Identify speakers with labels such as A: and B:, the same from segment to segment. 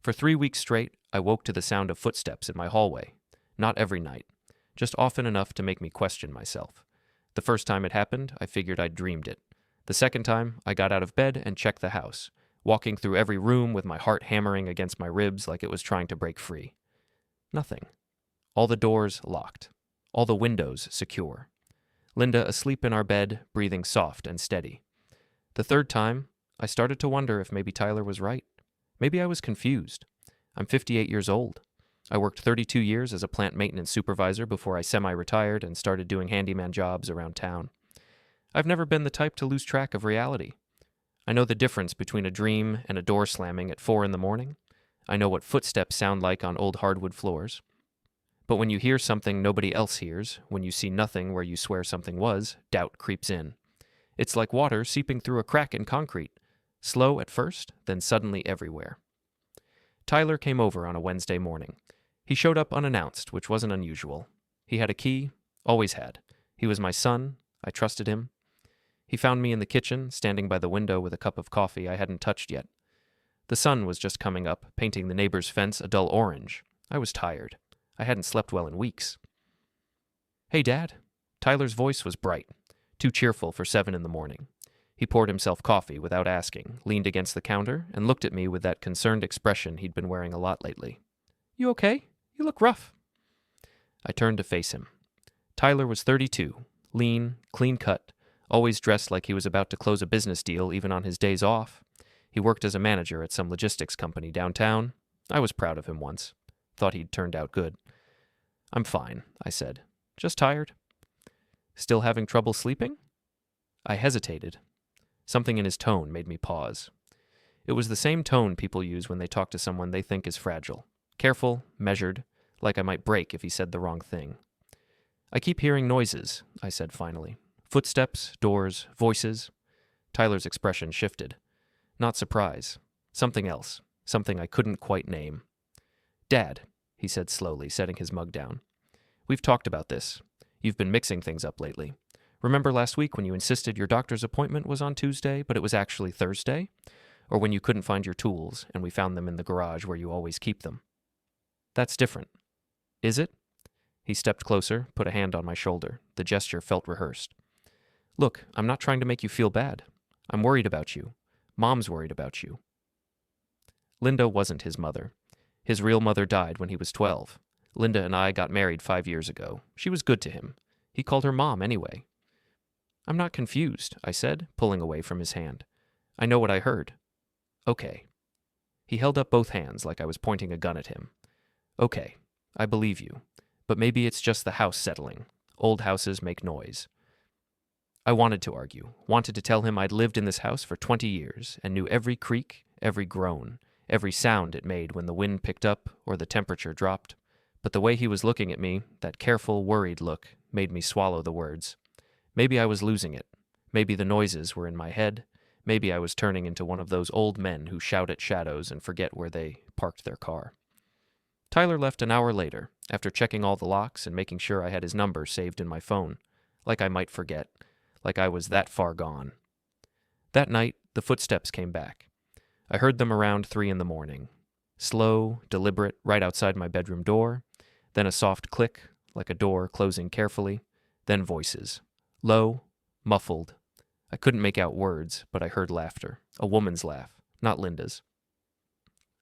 A: For 3 weeks straight, I woke to the sound of footsteps in my hallway. Not every night, just often enough to make me question myself. The first time it happened, I figured I'd dreamed it. The second time, I got out of bed and checked the house, walking through every room with my heart hammering against my ribs like it was trying to break free. Nothing. All the doors locked. All the windows secure. Linda asleep in our bed, breathing soft and steady. The third time, I started to wonder if maybe Tyler was right. Maybe I was confused. I'm 58 years old. I worked 32 years as a plant maintenance supervisor before I semi-retired and started doing handyman jobs around town. I've never been the type to lose track of reality. I know the difference between a dream and a door slamming at 4 in the morning. I know what footsteps sound like on old hardwood floors. But when you hear something nobody else hears, when you see nothing where you swear something was, doubt creeps in. It's like water seeping through a crack in concrete. Slow at first, then suddenly everywhere. Tyler came over on a Wednesday morning. He showed up unannounced, which wasn't unusual. He had a key, always had. He was my son. I trusted him. He found me in the kitchen, standing by the window with a cup of coffee I hadn't touched yet. The sun was just coming up, painting the neighbor's fence a dull orange. I was tired. I hadn't slept well in weeks. "Hey, Dad." Tyler's voice was bright, too cheerful for 7 in the morning. He poured himself coffee without asking, leaned against the counter, and looked at me with that concerned expression he'd been wearing a lot lately. "You okay? You look rough." I turned to face him. Tyler was 32, lean, clean-cut, always dressed like he was about to close a business deal even on his days off. He worked as a manager at some logistics company downtown. I was proud of him once. Thought he'd turned out good. "I'm fine," I said. "Just tired." "Still having trouble sleeping?" I hesitated. Something in his tone made me pause. It was the same tone people use when they talk to someone they think is fragile. Careful, measured, like I might break if he said the wrong thing. "I keep hearing noises," I said finally. "Footsteps, doors, voices." Tyler's expression shifted. Not surprise. Something else. Something I couldn't quite name. "Dad," he said slowly, setting his mug down. "We've talked about this. You've been mixing things up lately. Remember last week when you insisted your doctor's appointment was on Tuesday, but it was actually Thursday? Or when you couldn't find your tools, and we found them in the garage where you always keep them? That's different." "Is it?" He stepped closer, put a hand on my shoulder. The gesture felt rehearsed. "Look, I'm not trying to make you feel bad. I'm worried about you. Mom's worried about you." Linda wasn't his mother. His real mother died when he was 12. Linda and I got married 5 years ago. She was good to him. He called her Mom anyway. "I'm not confused," I said, pulling away from his hand. "I know what I heard." "Okay." He held up both hands like I was pointing a gun at him. "Okay, I believe you. But maybe it's just the house settling. Old houses make noise." I wanted to argue, wanted to tell him I'd lived in this house for 20 years and knew every creak, every groan, every sound it made when the wind picked up or the temperature dropped. But the way he was looking at me, that careful, worried look, made me swallow the words. Maybe I was losing it. Maybe the noises were in my head. Maybe I was turning into one of those old men who shout at shadows and forget where they parked their car. Tyler left an hour later, after checking all the locks and making sure I had his number saved in my phone, like I might forget, like I was that far gone. That night, the footsteps came back. I heard them around 3 in the morning. Slow, deliberate, right outside my bedroom door, then a soft click, like a door closing carefully, then voices. Low, muffled. I couldn't make out words, but I heard laughter. A woman's laugh, not Linda's.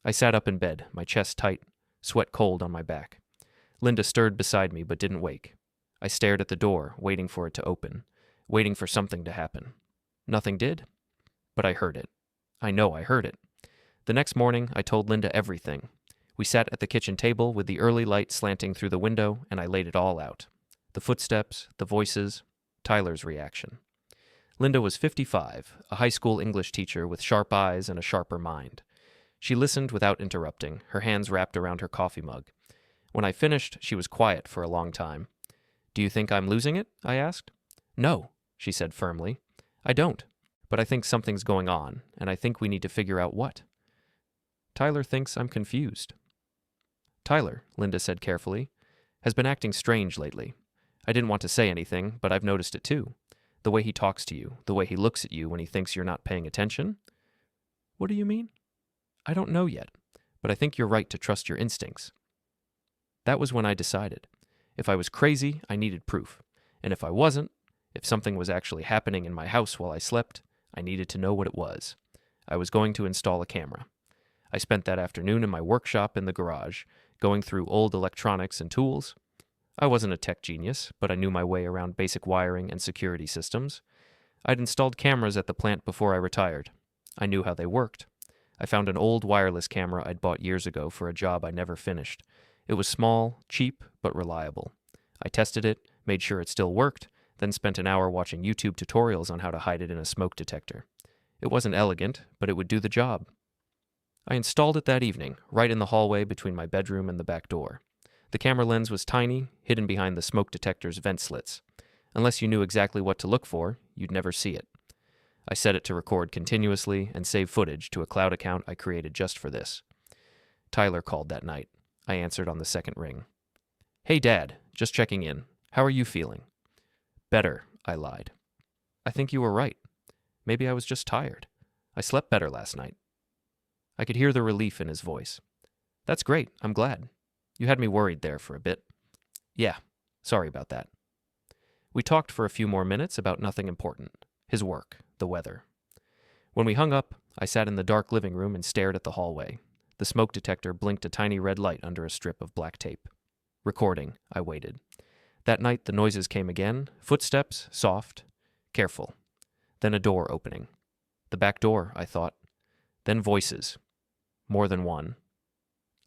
A: I sat up in bed, my chest tight, sweat cold on my back. Linda stirred beside me but didn't wake. I stared at the door, waiting for it to open, waiting for something to happen. Nothing did, but I heard it. I know I heard it. The next morning, I told Linda everything. We sat at the kitchen table with the early light slanting through the window, and I laid it all out. The footsteps, the voices, Tyler's reaction. Linda was 55, a high school English teacher with sharp eyes and a sharper mind. She listened without interrupting, her hands wrapped around her coffee mug. When I finished, she was quiet for a long time. "Do you think I'm losing it?" I asked. "No," she said firmly. "I don't. But I think something's going on, and I think we need to figure out what." "Tyler thinks I'm confused." "Tyler," Linda said carefully, "has been acting strange lately. I didn't want to say anything, but I've noticed it too. The way he talks to you, the way he looks at you when he thinks you're not paying attention." "What do you mean?" "I don't know yet, but I think you're right to trust your instincts. That was when I decided. If I was crazy, I needed proof. And if I wasn't, if something was actually happening in my house while I slept, I needed to know what it was. I was going to install a camera. I spent that afternoon in my workshop in the garage, going through old electronics and tools. I wasn't a tech genius, but I knew my way around basic wiring and security systems. I'd installed cameras at the plant before I retired. I knew how they worked. I found an old wireless camera I'd bought years ago for a job I never finished. It was small, cheap, but reliable. I tested it, made sure it still worked, then spent an hour watching YouTube tutorials on how to hide it in a smoke detector. It wasn't elegant, but it would do the job. I installed it that evening, right in the hallway between my bedroom and the back door. The camera lens was tiny, hidden behind the smoke detector's vent slits. Unless you knew exactly what to look for, you'd never see it. I set it to record continuously and save footage to a cloud account I created just for this. Tyler called that night. I answered on the second ring. "Hey, Dad, just checking in. How are you feeling?" "Better," I lied. "I think you were right. Maybe I was just tired. I slept better last night." I could hear the relief in his voice. "That's great. I'm glad. You had me worried there for a bit." "Yeah, sorry about that." We talked for a few more minutes about nothing important. His work, the weather. When we hung up, I sat in the dark living room and stared at the hallway. The smoke detector blinked a tiny red light under a strip of black tape. Recording, I waited. That night the noises came again, footsteps, soft, careful. Then a door opening. The back door, I thought. Then voices. More than one.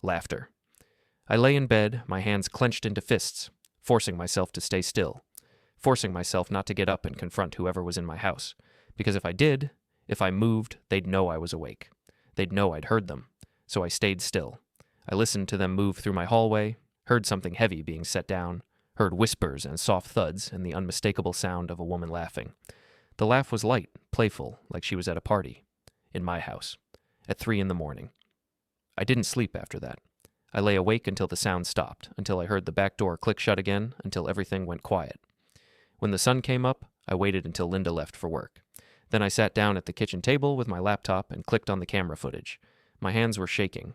A: Laughter. I lay in bed, my hands clenched into fists, forcing myself to stay still, forcing myself not to get up and confront whoever was in my house, because if I did, if I moved, they'd know I was awake. They'd know I'd heard them, so I stayed still. I listened to them move through my hallway, heard something heavy being set down, heard whispers and soft thuds and the unmistakable sound of a woman laughing. The laugh was light, playful, like she was at a party. In my house. At 3 a.m. I didn't sleep after that. I lay awake until the sound stopped, until I heard the back door click shut again, until everything went quiet. When the sun came up, I waited until Linda left for work. Then I sat down at the kitchen table with my laptop and clicked on the camera footage. My hands were shaking.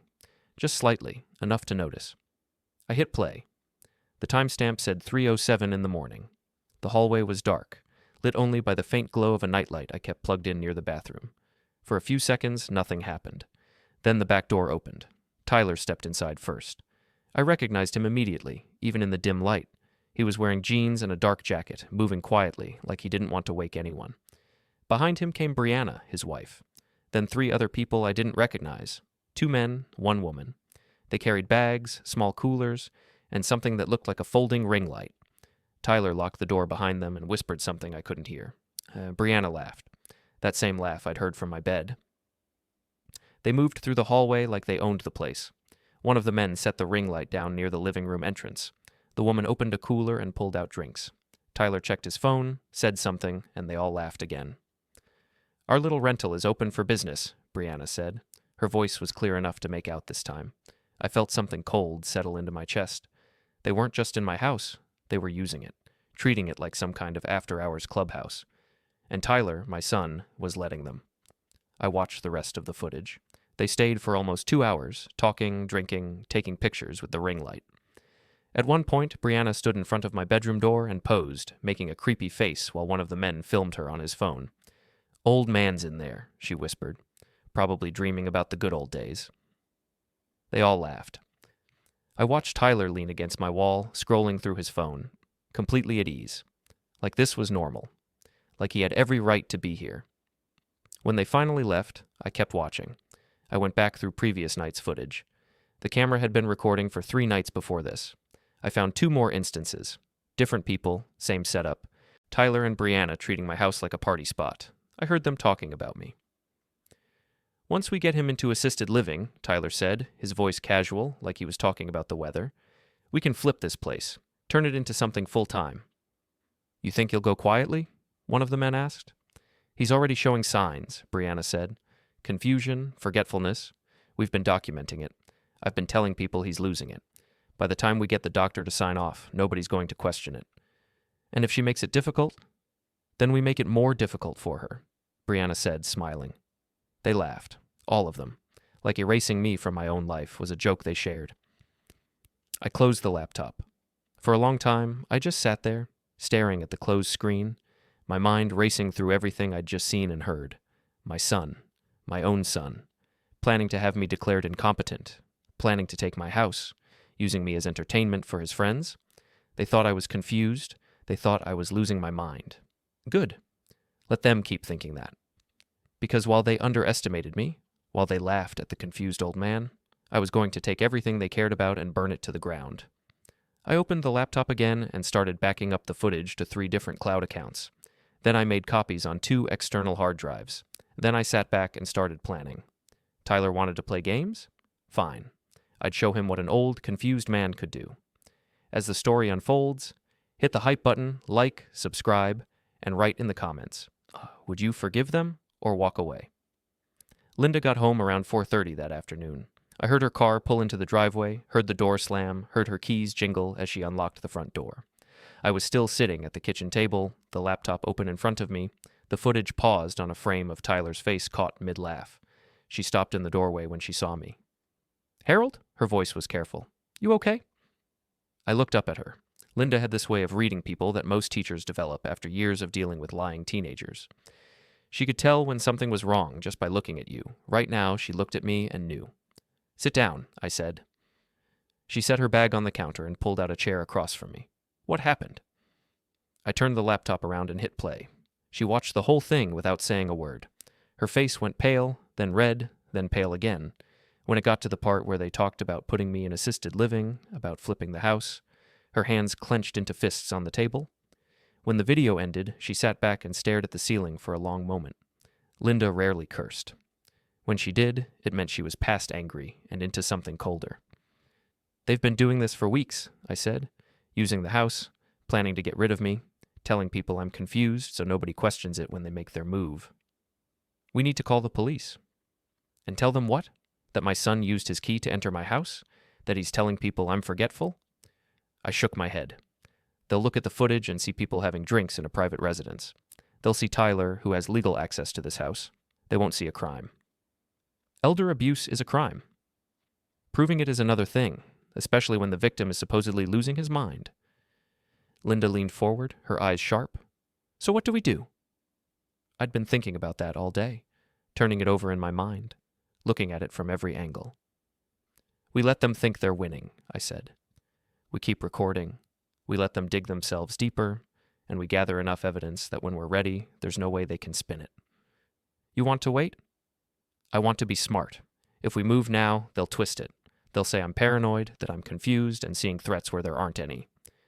A: Just slightly, enough to notice. I hit play. The timestamp said 3:07 a.m. The hallway was dark, lit only by the faint glow of a nightlight I kept plugged in near the bathroom. For a few seconds, nothing happened. Then the back door opened. Tyler stepped inside first. I recognized him immediately, even in the dim light. He was wearing jeans and a dark jacket, moving quietly, like he didn't want to wake anyone. Behind him came Brianna, his wife. Then 3 other people I didn't recognize. 2 men, 1 woman. They carried bags, small coolers, and something that looked like a folding ring light. Tyler locked the door behind them and whispered something I couldn't hear. Brianna laughed. That same laugh I'd heard from my bed. They moved through the hallway like they owned the place. One of the men set the ring light down near the living room entrance. The woman opened a cooler and pulled out drinks. Tyler checked his phone, said something, and they all laughed again. "Our little rental is open for business," Brianna said. Her voice was clear enough to make out this time. I felt something cold settle into my chest. They weren't just in my house. They were using it, treating it like some kind of after-hours clubhouse. And Tyler, my son, was letting them. I watched the rest of the footage. They stayed for almost 2 hours, talking, drinking, taking pictures with the ring light. At one point, Brianna stood in front of my bedroom door and posed, making a creepy face while one of the men filmed her on his phone. "Old man's in there," she whispered, probably dreaming about the good old days. They all laughed. I watched Tyler lean against my wall, scrolling through his phone, completely at ease. Like this was normal. Like he had every right to be here. When they finally left, I kept watching. I went back through previous night's footage. The camera had been recording for 3 nights before this. I found 2 more instances. Different people, same setup. Tyler and Brianna treating my house like a party spot. I heard them talking about me. "Once we get him into assisted living," Tyler said, his voice casual, like he was talking about the weather, "we can flip this place, turn it into something full-time." "You think he'll go quietly?" one of the men asked. "He's already showing signs," Brianna said. "Confusion, forgetfulness. We've been documenting it. I've been telling people he's losing it. By the time we get the doctor to sign off, nobody's going to question it. And if she makes it difficult, then we make it more difficult for her," Brianna said, smiling. They laughed, all of them, like erasing me from my own life was a joke they shared. I closed the laptop. For a long time, I just sat there, staring at the closed screen, my mind racing through everything I'd just seen and heard. My son, my own son, planning to have me declared incompetent, planning to take my house, using me as entertainment for his friends. They thought I was confused. They thought I was losing my mind. Good. Let them keep thinking that. Because while they underestimated me, while they laughed at the confused old man, I was going to take everything they cared about and burn it to the ground. I opened the laptop again and started backing up the footage to 3 different cloud accounts. Then I made copies on 2 external hard drives. Then I sat back and started planning. Tyler wanted to play games? Fine. I'd show him what an old, confused man could do. As the story unfolds, hit the hype button, like, subscribe, and write in the comments. Would you forgive them or walk away? Linda got home around 4:30 that afternoon. I heard her car pull into the driveway, heard the door slam, heard her keys jingle as she unlocked the front door. I was still sitting at the kitchen table, the laptop open in front of me. The footage paused on a frame of Tyler's face caught mid-laugh. She stopped in the doorway when she saw me. "Harold?" Her voice was careful. "You okay?" I looked up at her. Linda had this way of reading people that most teachers develop after years of dealing with lying teenagers. She could tell when something was wrong just by looking at you. Right now, she looked at me and knew. "Sit down," I said. She set her bag on the counter and pulled out a chair across from me. "What happened?" I turned the laptop around and hit play. She watched the whole thing without saying a word. Her face went pale, then red, then pale again. When it got to the part where they talked about putting me in assisted living, about flipping the house, her hands clenched into fists on the table. When the video ended, she sat back and stared at the ceiling for a long moment. Linda rarely cursed. When she did, it meant she was past angry and into something colder. "They've been doing this for weeks," I said, "using the house, planning to get rid of me, telling people I'm confused so nobody questions it when they make their move. We need to call the police." "And tell them what? That my son used his key to enter my house? That he's telling people I'm forgetful?" I shook my head. "They'll look at the footage and see people having drinks in a private residence. They'll see Tyler, who has legal access to this house. They won't see a crime. Elder abuse is a crime. Proving it is another thing, especially when the victim is supposedly losing his mind." Linda leaned forward, her eyes sharp. "So what do we do?" I'd been thinking about that all day, turning it over in my mind, looking at it from every angle. "We let them think they're winning," I said. "We keep recording. We let them dig themselves deeper, and we gather enough evidence that when we're ready, there's no way they can spin it. You want to wait? I want to be smart. If we move now, they'll twist it. They'll say I'm paranoid, that I'm confused, and seeing threats where there aren't any.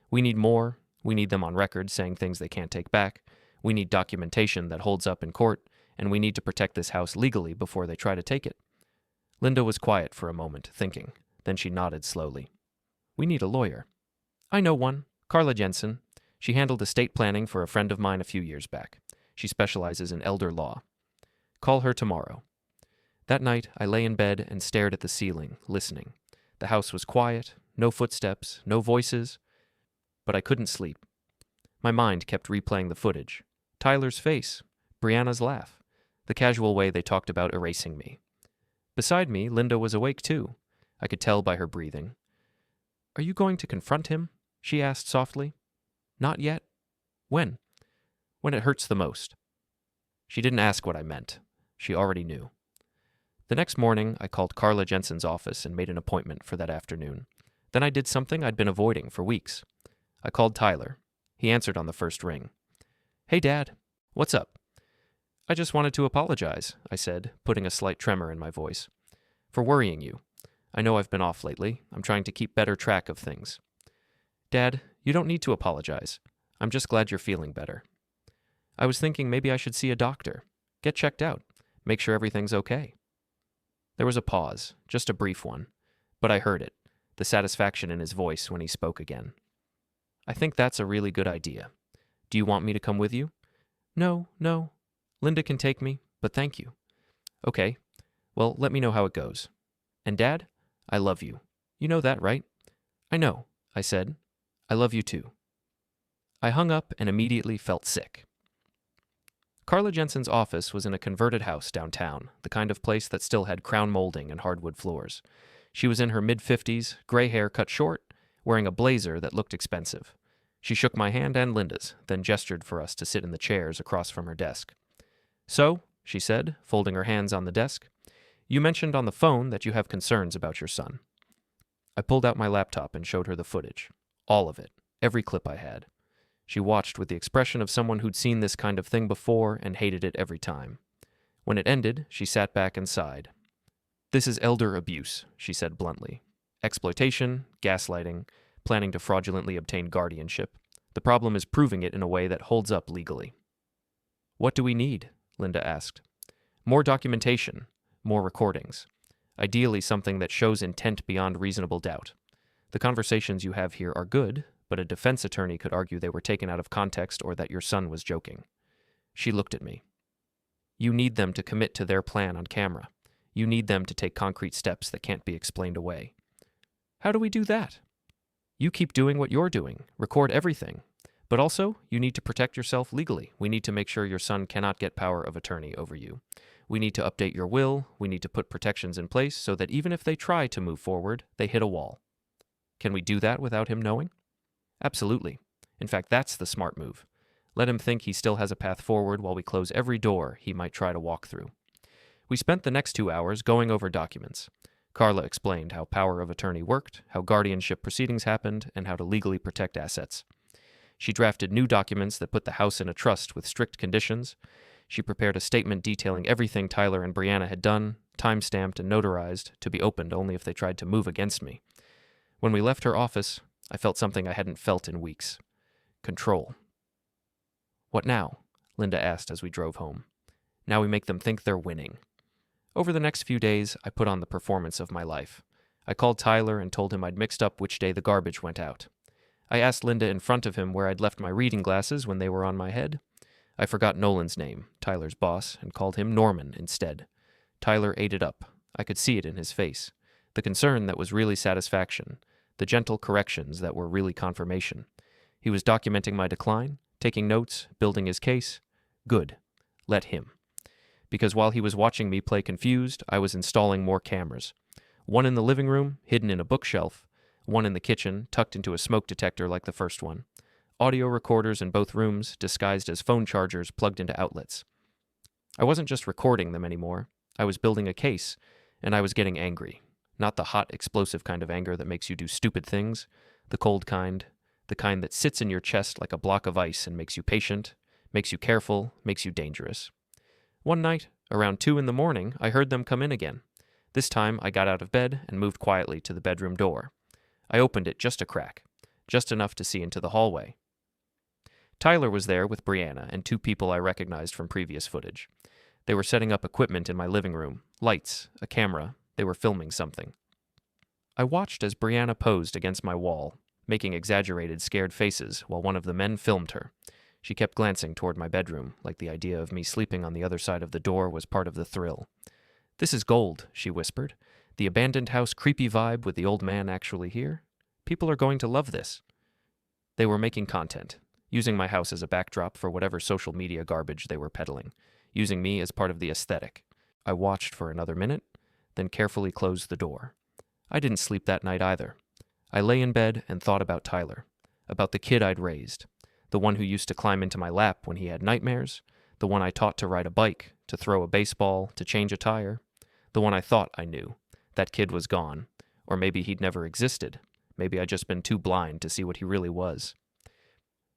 A: We need more. We need them on record saying things they can't take back. We need documentation that holds up in court, and we need to protect this house legally before they try to take it." Linda was quiet for a moment, thinking. Then she nodded slowly. "We need a lawyer." "I know one. Carla Jensen. She handled estate planning for a friend of mine a few years back. She specializes in elder law. Call her tomorrow." That night, I lay in bed and stared at the ceiling, listening. The house was quiet, no footsteps, no voices, but I couldn't sleep. My mind kept replaying the footage. Tyler's face, Brianna's laugh, the casual way they talked about erasing me. Beside me, Linda was awake too. I could tell by her breathing. "Are you going to confront him?" she asked softly. "Not yet." "When?" "When it hurts the most." She didn't ask what I meant. She already knew. The next morning, I called Carla Jensen's office and made an appointment for that afternoon. Then I did something I'd been avoiding for weeks. I called Tyler. He answered on the first ring. "Hey, Dad. What's up?" "I just wanted to apologize," I said, putting a slight tremor in my voice, "for worrying you. I know I've been off lately. I'm trying to keep better track of things." "Dad, you don't need to apologize. I'm just glad you're feeling better. I was thinking maybe I should see a doctor. Get checked out. Make sure everything's okay." There was a pause, just a brief one, but I heard it, the satisfaction in his voice when he spoke again. "I think that's a really good idea. Do you want me to come with you?" No. Linda can take me, but thank you." "Okay. Well, let me know how it goes. And Dad, I love you. You know that, right?" "I know," I said. "I love you too." I hung up and immediately felt sick. Carla Jensen's office was in a converted house downtown, the kind of place that still had crown molding and hardwood floors. She was in her mid-50s, gray hair cut short, wearing a blazer that looked expensive. She shook my hand and Linda's, then gestured for us to sit in the chairs across from her desk. "So," she said, folding her hands on the desk, "you mentioned on the phone that you have concerns about your son." I pulled out my laptop and showed her the footage. All of it. Every clip I had. She watched with the expression of someone who'd seen this kind of thing before and hated it every time. When it ended, she sat back and sighed. "This is elder abuse," she said bluntly. "Exploitation, gaslighting, planning to fraudulently obtain guardianship. The problem is proving it in a way that holds up legally." "What do we need?" Linda asked. "More documentation, more recordings. Ideally something that shows intent beyond reasonable doubt. The conversations you have here are good, but a defense attorney could argue they were taken out of context or that your son was joking." She looked at me. "You need them to commit to their plan on camera. You need them to take concrete steps that can't be explained away." "How do we do that?" "You keep doing what you're doing. Record everything. But also, you need to protect yourself legally. We need to make sure your son cannot get power of attorney over you. We need to update your will. We need to put protections in place so that even if they try to move forward, they hit a wall." "Can we do that without him knowing?" "Absolutely. In fact, that's the smart move. Let him think he still has a path forward while we close every door he might try to walk through." We spent the next 2 hours going over documents. Carla explained how power of attorney worked, how guardianship proceedings happened, and how to legally protect assets. She drafted new documents that put the house in a trust with strict conditions. She prepared a statement detailing everything Tyler and Brianna had done, time-stamped and notarized, to be opened only if they tried to move against me. When we left her office, I felt something I hadn't felt in weeks. Control. "What now?" Linda asked as we drove home. "Now we make them think they're winning." Over the next few days, I put on the performance of my life. I called Tyler and told him I'd mixed up which day the garbage went out. I asked Linda in front of him where I'd left my reading glasses when they were on my head. I forgot Nolan's name, Tyler's boss, and called him Norman instead. Tyler ate it up. I could see it in his face. The concern that was really satisfaction. The gentle corrections that were really confirmation. He was documenting my decline, taking notes, building his case. Good. Let him. Because while he was watching me play confused, I was installing more cameras. One in the living room, hidden in a bookshelf. One in the kitchen, tucked into a smoke detector like the first one. Audio recorders in both rooms, disguised as phone chargers plugged into outlets. I wasn't just recording them anymore. I was building a case, and I was getting angry. Not the hot, explosive kind of anger that makes you do stupid things. The cold kind. The kind that sits in your chest like a block of ice and makes you patient, makes you careful, makes you dangerous. One night, around 2 a.m, I heard them come in again. This time, I got out of bed and moved quietly to the bedroom door. I opened it just a crack, just enough to see into the hallway. Tyler was there with Brianna and 2 people I recognized from previous footage. They were setting up equipment in my living room, lights, a camera. They were filming something. I watched as Brianna posed against my wall, making exaggerated, scared faces while one of the men filmed her. She kept glancing toward my bedroom, like the idea of me sleeping on the other side of the door was part of the thrill. "This is gold," she whispered. "The abandoned house creepy vibe with the old man actually here. People are going to love this." They were making content, using my house as a backdrop for whatever social media garbage they were peddling, using me as part of the aesthetic. I watched for another minute, then carefully closed the door. I didn't sleep that night either. I lay in bed and thought about Tyler, about the kid I'd raised, the one who used to climb into my lap when he had nightmares, the one I taught to ride a bike, to throw a baseball, to change a tire, the one I thought I knew. That kid was gone, or maybe he'd never existed. Maybe I'd just been too blind to see what he really was.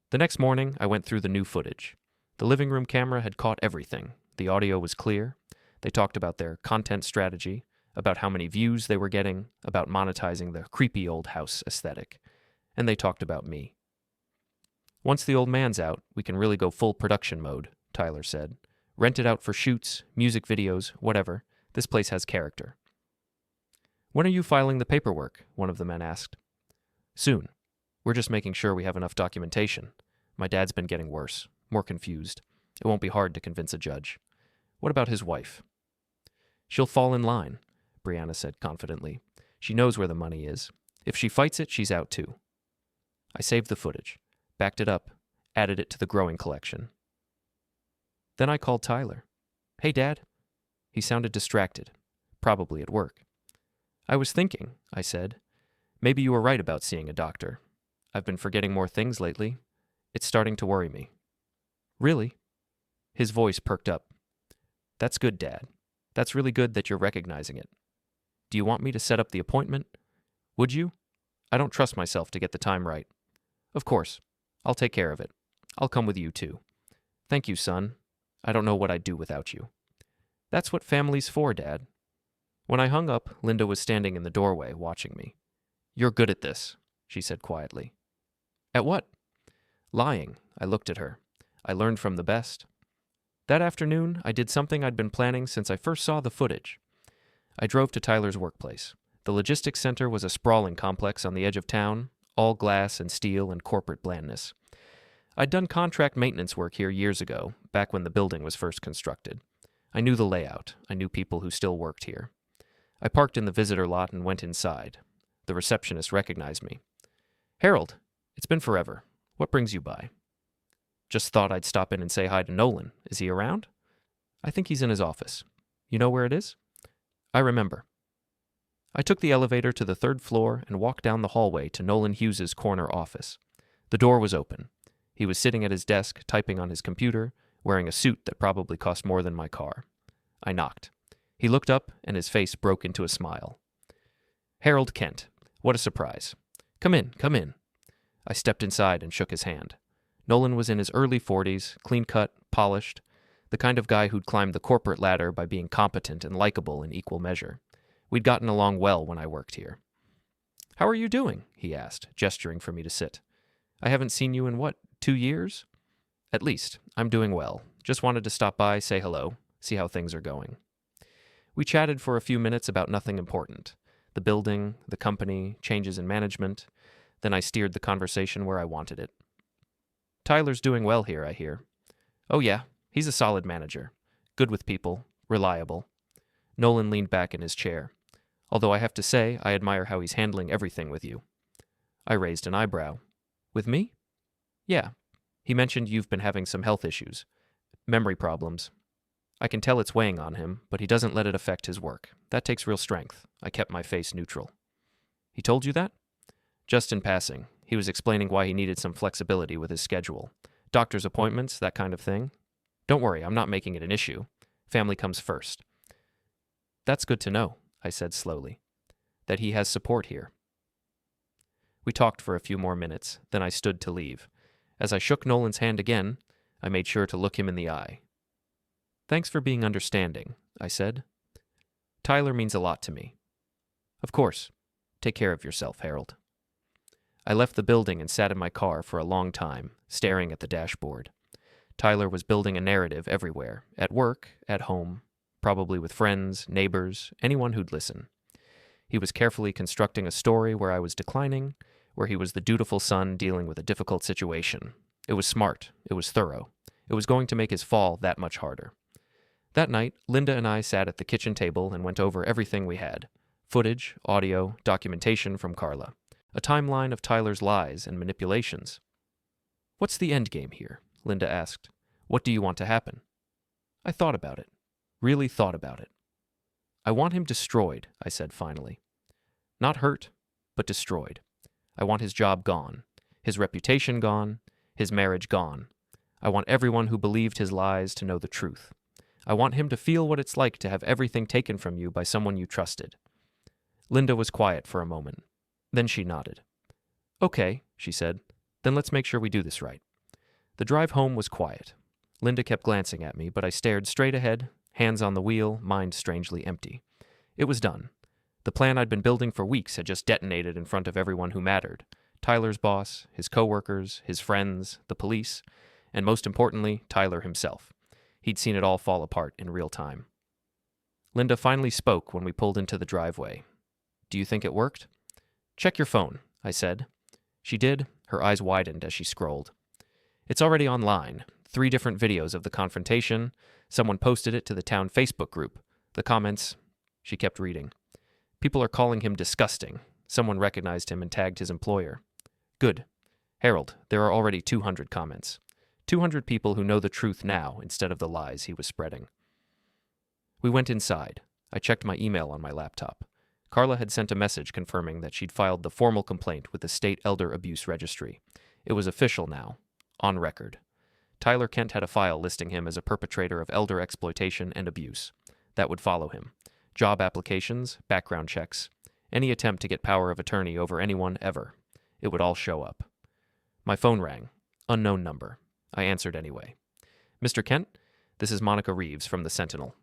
A: The next morning, I went through the new footage. The living room camera had caught everything. The audio was clear. They talked about their content strategy, about how many views they were getting, about monetizing the creepy old house aesthetic. And they talked about me. "Once the old man's out, we can really go full production mode," Tyler said. "Rent it out for shoots, music videos, whatever. This place has character." "When are you filing the paperwork?" one of the men asked. "Soon. We're just making sure we have enough documentation. My dad's been getting worse, more confused. It won't be hard to convince a judge. What about his wife?" "She'll fall in line," Brianna said confidently. "She knows where the money is. If she fights it, she's out too." I saved the footage, backed it up, added it to the growing collection. Then I called Tyler. "Hey, Dad." He sounded distracted, probably at work. "I was thinking," I said. "Maybe you were right about seeing a doctor. I've been forgetting more things lately. It's starting to worry me." "Really?" His voice perked up. "That's good, Dad. That's really good that you're recognizing it. Do you want me to set up the appointment? Would you? I don't trust myself to get the time right." "Of course. I'll take care of it. I'll come with you, too." "Thank you, son. I don't know what I'd do without you." "That's what family's for, Dad." When I hung up, Linda was standing in the doorway, watching me. "You're good at this," she said quietly. "At what?" "Lying." I looked at her. "I learned from the best." That afternoon, I did something I'd been planning since I first saw the footage. I drove to Tyler's workplace. The logistics center was a sprawling complex on the edge of town, all glass and steel and corporate blandness. I'd done contract maintenance work here years ago, back when the building was first constructed. I knew the layout. I knew people who still worked here. I parked in the visitor lot and went inside. The receptionist recognized me. "Harold, it's been forever. What brings you by?" "Just thought I'd stop in and say hi to Nolan. Is he around?" "I think he's in his office. You know where it is?" "I remember." I took the elevator to the 3rd floor and walked down the hallway to Nolan Hughes's corner office. The door was open. He was sitting at his desk, typing on his computer, wearing a suit that probably cost more than my car. I knocked. He looked up, and his face broke into a smile. "Harold Kent. What a surprise. Come in, come in." I stepped inside and shook his hand. Nolan was in his early 40s, clean-cut, polished, the kind of guy who'd climbed the corporate ladder by being competent and likable in equal measure. We'd gotten along well when I worked here. "How are you doing?" he asked, gesturing for me to sit. "I haven't seen you in, 2 years?" "At least. I'm doing well. Just wanted to stop by, say hello, see how things are going." We chatted for a few minutes about nothing important. The building, the company, changes in management. Then I steered the conversation where I wanted it. "Tyler's doing well here, I hear." "Oh yeah, he's a solid manager. Good with people, reliable." Nolan leaned back in his chair. "Although I have to say, I admire how he's handling everything with you." I raised an eyebrow. "With me?" "Yeah. He mentioned you've been having some health issues. Memory problems. I can tell it's weighing on him, but he doesn't let it affect his work. That takes real strength." I kept my face neutral. "He told you that?" "Just in passing. He was explaining why he needed some flexibility with his schedule. Doctor's appointments, that kind of thing. Don't worry, I'm not making it an issue. Family comes first." "That's good to know," I said slowly. "That he has support here." We talked for a few more minutes, then I stood to leave. As I shook Nolan's hand again, I made sure to look him in the eye. "Thanks for being understanding," I said. "Tyler means a lot to me." "Of course. Take care of yourself, Harold." I left the building and sat in my car for a long time, staring at the dashboard. Tyler was building a narrative everywhere, at work, at home, probably with friends, neighbors, anyone who'd listen. He was carefully constructing a story where I was declining, where he was the dutiful son dealing with a difficult situation. It was smart. It was thorough. It was going to make his fall that much harder. That night, Linda and I sat at the kitchen table and went over everything we had. Footage, audio, documentation from Carla. A timeline of Tyler's lies and manipulations. "What's the end game here?" Linda asked. "What do you want to happen?" I thought about it. Really thought about it. "I want him destroyed," I said finally. "Not hurt, but destroyed. I want his job gone, his reputation gone, his marriage gone. I want everyone who believed his lies to know the truth. I want him to feel what it's like to have everything taken from you by someone you trusted." Linda was quiet for a moment. Then she nodded. "Okay," she said. "Then let's make sure we do this right." The drive home was quiet. Linda kept glancing at me, but I stared straight ahead, hands on the wheel, mind strangely empty. It was done. The plan I'd been building for weeks had just detonated in front of everyone who mattered. Tyler's boss, his coworkers, his friends, the police, and most importantly, Tyler himself. He'd seen it all fall apart in real time. Linda finally spoke when we pulled into the driveway. "Do you think it worked?" "Check your phone," I said. She did. Her eyes widened as she scrolled. "It's already online. 3 different videos of the confrontation. Someone posted it to the town Facebook group. The comments..." She kept reading. "People are calling him disgusting. Someone recognized him and tagged his employer." "Good. Harold, there are already 200 comments. 200 people who know the truth now instead of the lies he was spreading. We went inside. I checked my email on my laptop. Carla had sent a message confirming that she'd filed the formal complaint with the State Elder Abuse Registry. It was official now, on record. Tyler Kent had a file listing him as a perpetrator of elder exploitation and abuse. That would follow him. Job applications, background checks, any attempt to get power of attorney over anyone ever. It would all show up. My phone rang. Unknown number. I answered anyway. Mr. Kent, this is Monica Reeves from the Sentinel.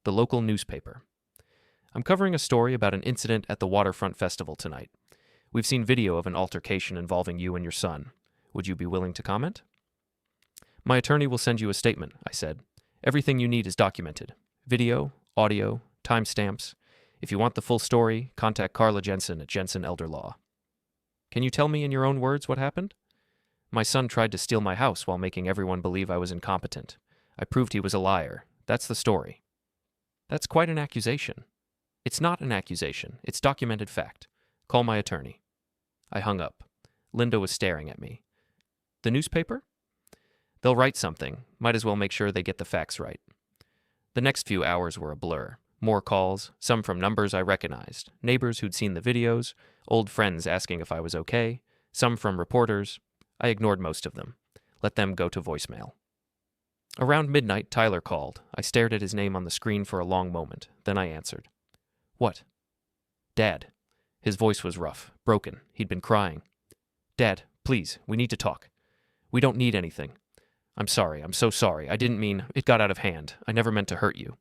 A: The local newspaper. I'm covering a story about an incident at the Waterfront Festival tonight. We've seen video of an altercation involving you and your son. Would you be willing to comment? My attorney will send you a statement, I said. Everything you need is documented. Video, audio, timestamps. If you want the full story, contact Carla Jensen at Jensen Elder Law. Can you tell me in your own words what happened? My son tried to steal my house while making everyone believe I was incompetent. I proved he was a liar. That's the story. That's quite an accusation. It's not an accusation. It's documented fact. Call my attorney. I hung up. Linda was staring at me. The newspaper? They'll write something. Might as well make sure they get the facts right. The next few hours were a blur. More calls, some from numbers I recognized, neighbors who'd seen the videos, old friends asking if I was okay, some from reporters. I ignored most of them. Let them go to voicemail. Around midnight, Tyler called. I stared at his name on the screen for a long moment. Then I answered. What? Dad. His voice was rough, broken. He'd been crying. Dad, please, we need to talk. We don't need anything. I'm sorry. I'm so sorry. I didn't mean. It got out of hand. I never meant to hurt you.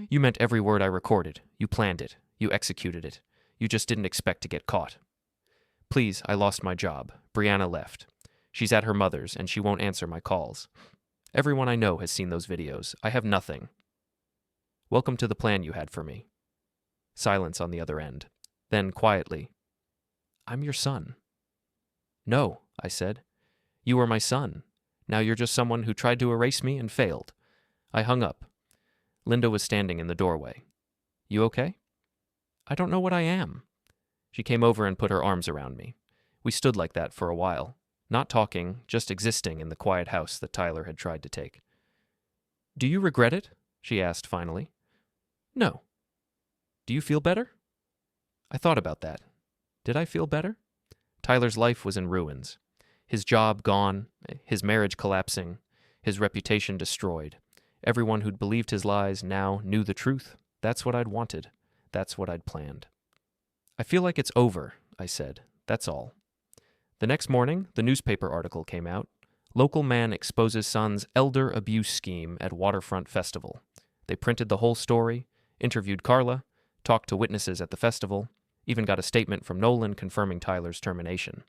A: You meant every word I recorded. You planned it. You executed it. You just didn't expect to get caught. Please, I lost my job. Brianna left. She's at her mother's, and she won't answer my calls. Everyone I know has seen those videos. I have nothing. Welcome to the plan you had for me. Silence on the other end. Then, quietly, I'm your son. No, I said. You were my son. Now you're just someone who tried to erase me and failed. I hung up. Linda was standing in the doorway. You okay? I don't know what I am. She came over and put her arms around me. We stood like that for a while, not talking, just existing in the quiet house that Tyler had tried to take. Do you regret it? She asked finally. No. Do you feel better? I thought about that. Did I feel better? Tyler's life was in ruins. His job gone, his marriage collapsing, his reputation destroyed. Everyone who'd believed his lies now knew the truth. That's what I'd wanted. That's what I'd planned. I feel like it's over, I said. That's all. The next morning, the newspaper article came out. Local man exposes son's elder abuse scheme at Waterfront Festival. They printed the whole story, interviewed Carla, talked to witnesses at the festival, even got a statement from Nolan confirming Tyler's termination.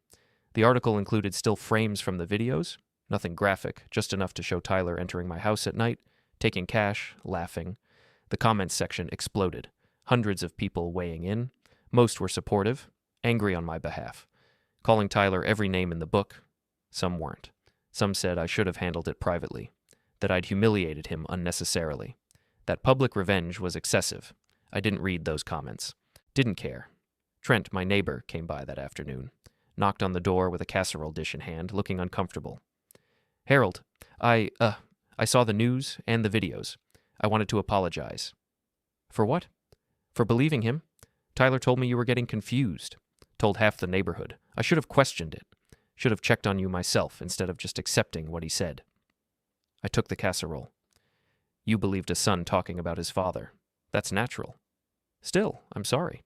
A: The article included still frames from the videos, nothing graphic, just enough to show Tyler entering my house at night, taking cash, laughing. The comments section exploded. Hundreds of people weighing in. Most were supportive, angry on my behalf, calling Tyler every name in the book. Some weren't. Some said I should have handled it privately, that I'd humiliated him unnecessarily, that public revenge was excessive. I didn't read those comments. Didn't care. Trent, my neighbor, came by that afternoon, knocked on the door with a casserole dish in hand, looking uncomfortable. Harold, I saw the news and the videos. I wanted to apologize. For what? For believing him. Tyler told me you were getting confused. Told half the neighborhood. I should have questioned it. Should have checked on you myself instead of just accepting what he said. I took the casserole. You believed a son talking about his father. That's natural. Still, I'm sorry.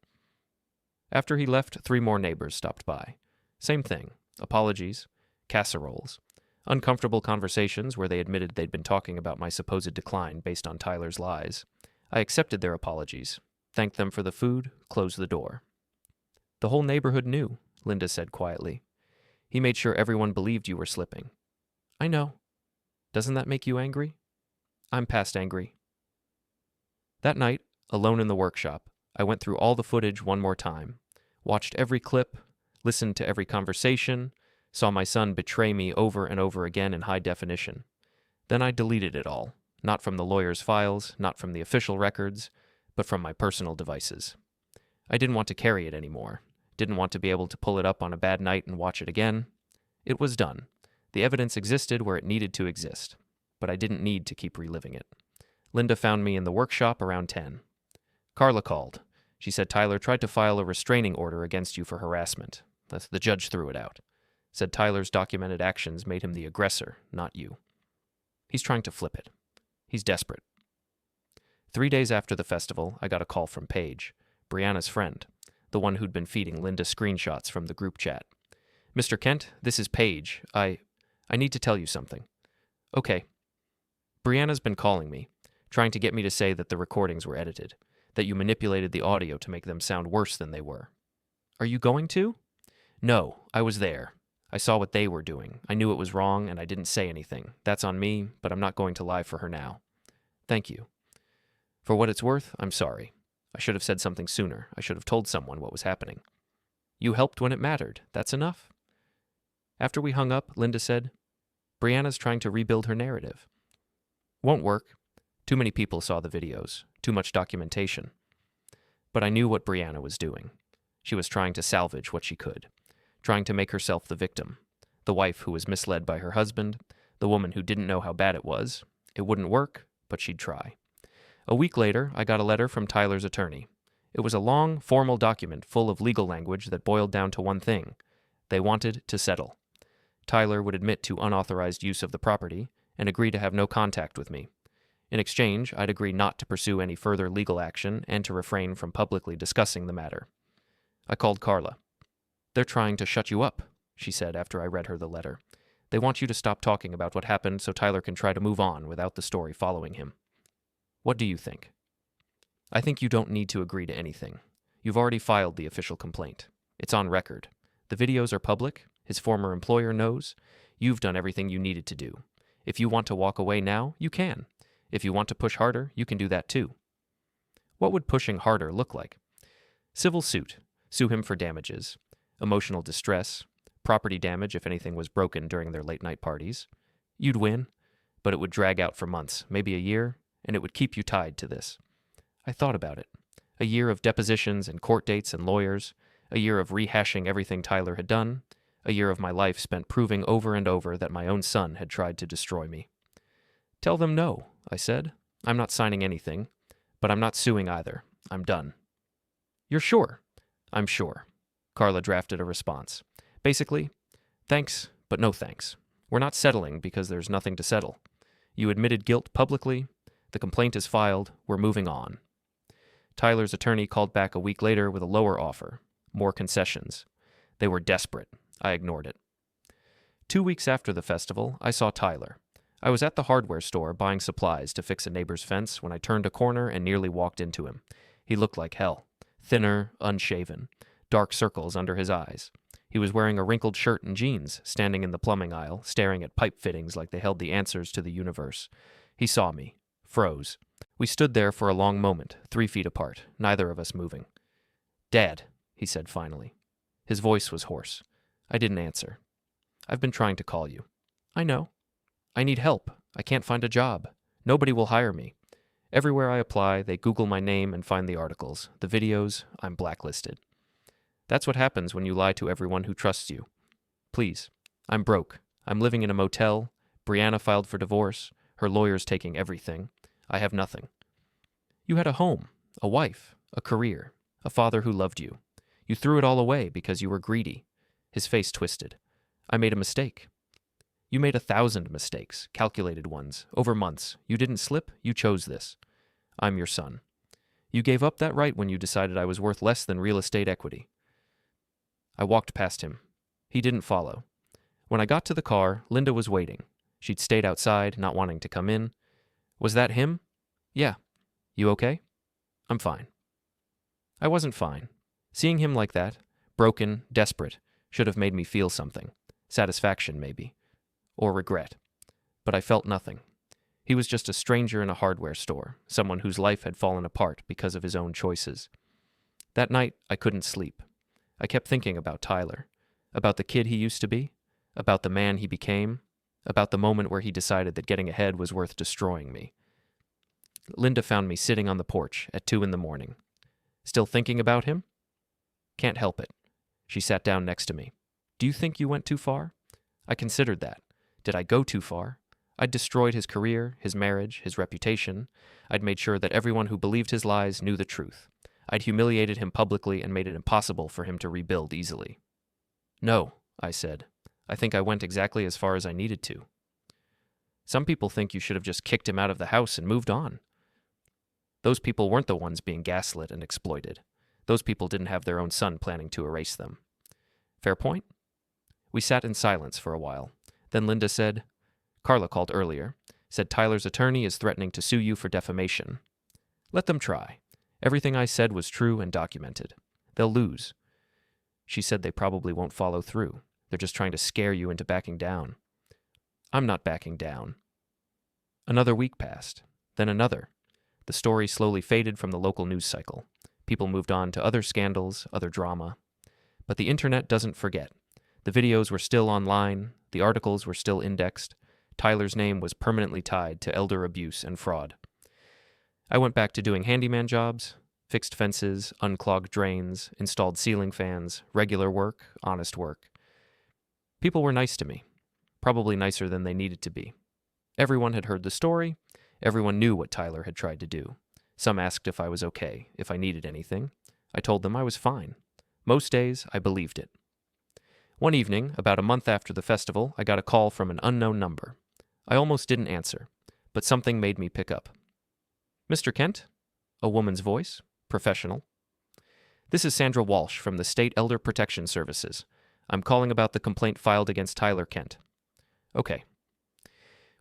A: After he left, 3 more neighbors stopped by. Same thing. Apologies. Casseroles. Uncomfortable conversations where they admitted they'd been talking about my supposed decline based on Tyler's lies. I accepted their apologies, thanked them for the food, closed the door. The whole neighborhood knew, Linda said quietly. He made sure everyone believed you were slipping. I know. Doesn't that make you angry? I'm past angry. That night, alone in the workshop, I went through all the footage one more time, watched every clip, listened to every conversation, saw my son betray me over and over again in high definition. Then I deleted it all, not from the lawyer's files, not from the official records, but from my personal devices. I didn't want to carry it anymore, didn't want to be able to pull it up on a bad night and watch it again. It was done. The evidence existed where it needed to exist, but I didn't need to keep reliving it. Linda found me in the workshop around 10. Carla called. She said Tyler tried to file a restraining order against you for harassment. The judge threw it out. Said Tyler's documented actions made him the aggressor, not you. He's trying to flip it. He's desperate. 3 days after the festival, I got a call from Paige, Brianna's friend, the one who'd been feeding Linda screenshots from the group chat. Mr. Kent, this is Paige. I need to tell you something. Okay. Brianna's been calling me, trying to get me to say that the recordings were edited, that you manipulated the audio to make them sound worse than they were. Are you going to? No, I was there. I saw what they were doing. I knew it was wrong, and I didn't say anything. That's on me, but I'm not going to lie for her now. Thank you. For what it's worth, I'm sorry. I should have said something sooner. I should have told someone what was happening. You helped when it mattered. That's enough. After we hung up, Linda said, Brianna's trying to rebuild her narrative. Won't work. Too many people saw the videos. Too much documentation. But I knew what Brianna was doing. She was trying to salvage what she could. Trying to make herself the victim. The wife who was misled by her husband. The woman who didn't know how bad it was. It wouldn't work, but she'd try. A week later, I got a letter from Tyler's attorney. It was a long, formal document full of legal language that boiled down to one thing. They wanted to settle. Tyler would admit to unauthorized use of the property and agree to have no contact with me. In exchange, I'd agree not to pursue any further legal action and to refrain from publicly discussing the matter. I called Carla. They're trying to shut you up, she said after I read her the letter. They want you to stop talking about what happened so Tyler can try to move on without the story following him. What do you think? I think you don't need to agree to anything. You've already filed the official complaint. It's on record. The videos are public. His former employer knows. You've done everything you needed to do. If you want to walk away now, you can. If you want to push harder, you can do that too. What would pushing harder look like? Civil suit. Sue him for damages. Emotional distress. Property damage if anything was broken during their late-night parties. You'd win, but it would drag out for months, maybe a year, and it would keep you tied to this. I thought about it. A year of depositions and court dates and lawyers. A year of rehashing everything Tyler had done. A year of my life spent proving over and over that my own son had tried to destroy me. Tell them no, I said. I'm not signing anything, but I'm not suing either. I'm done. You're sure? I'm sure. Carla drafted a response. Basically, thanks, but no thanks. We're not settling because there's nothing to settle. You admitted guilt publicly. The complaint is filed. We're moving on. Tyler's attorney called back a week later with a lower offer. More concessions. They were desperate. I ignored it. 2 weeks after the festival, I saw Tyler. I was at the hardware store buying supplies to fix a neighbor's fence when I turned a corner and nearly walked into him. He looked like hell. Thinner, unshaven. Dark circles under his eyes. He was wearing a wrinkled shirt and jeans, standing in the plumbing aisle, staring at pipe fittings like they held the answers to the universe. He saw me. Froze. We stood there for a long moment, 3 feet apart, neither of us moving. Dad, he said finally. His voice was hoarse. I didn't answer. I've been trying to call you. I know. I need help. I can't find a job. Nobody will hire me. Everywhere I apply, they Google my name and find the articles, the videos, I'm blacklisted. That's what happens when you lie to everyone who trusts you. Please, I'm broke. I'm living in a motel. Brianna filed for divorce. Her lawyer's taking everything. I have nothing. You had a home, a wife, a career, a father who loved you. You threw it all away because you were greedy. His face twisted. I made a mistake. You made 1,000 mistakes, calculated ones, over months. You didn't slip, you chose this. I'm your son. You gave up that right when you decided I was worth less than real estate equity. I walked past him. He didn't follow. When I got to the car, Linda was waiting. She'd stayed outside, not wanting to come in. Was that him? Yeah. You okay? I'm fine. I wasn't fine. Seeing him like that, broken, desperate, should have made me feel something. Satisfaction, maybe. Or regret. But I felt nothing. He was just a stranger in a hardware store, someone whose life had fallen apart because of his own choices. That night, I couldn't sleep. I kept thinking about Tyler, about the kid he used to be, about the man he became, about the moment where he decided that getting ahead was worth destroying me. Linda found me sitting on the porch at 2 a.m. Still thinking about him? Can't help it. She sat down next to me. Do you think you went too far? I considered that. Did I go too far? I'd destroyed his career, his marriage, his reputation. I'd made sure that everyone who believed his lies knew the truth. I'd humiliated him publicly and made it impossible for him to rebuild easily. No, I said. I think I went exactly as far as I needed to. Some people think you should have just kicked him out of the house and moved on. Those people weren't the ones being gaslit and exploited. Those people didn't have their own son planning to erase them. Fair point? We sat in silence for a while. Then Linda said, Carla called earlier, said Tyler's attorney is threatening to sue you for defamation. Let them try. Everything I said was true and documented. They'll lose. She said they probably won't follow through. They're just trying to scare you into backing down. I'm not backing down. Another week passed, then another. The story slowly faded from the local news cycle. People moved on to other scandals, other drama. But the internet doesn't forget. The videos were still online, the articles were still indexed. Tyler's name was permanently tied to elder abuse and fraud. I went back to doing handyman jobs, fixed fences, unclogged drains, installed ceiling fans, regular work, honest work. People were nice to me, probably nicer than they needed to be. Everyone had heard the story. Everyone knew what Tyler had tried to do. Some asked if I was okay, if I needed anything. I told them I was fine. Most days, I believed it. One evening, about a month after the festival, I got a call from an unknown number. I almost didn't answer, but something made me pick up. Mr. Kent? A woman's voice, professional. This is Sandra Walsh from the State Elder Protection Services. I'm calling about the complaint filed against Tyler Kent. Okay.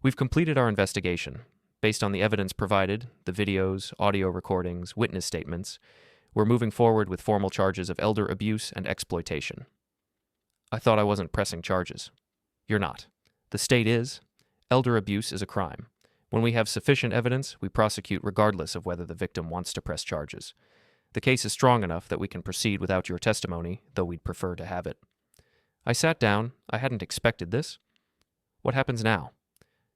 A: We've completed our investigation. Based on the evidence provided, the videos, audio recordings, witness statements, we're moving forward with formal charges of elder abuse and exploitation. I thought I wasn't pressing charges. You're not. The state is. Elder abuse is a crime. When we have sufficient evidence, we prosecute regardless of whether the victim wants to press charges. The case is strong enough that we can proceed without your testimony, though we'd prefer to have it. I sat down. I hadn't expected this. What happens now?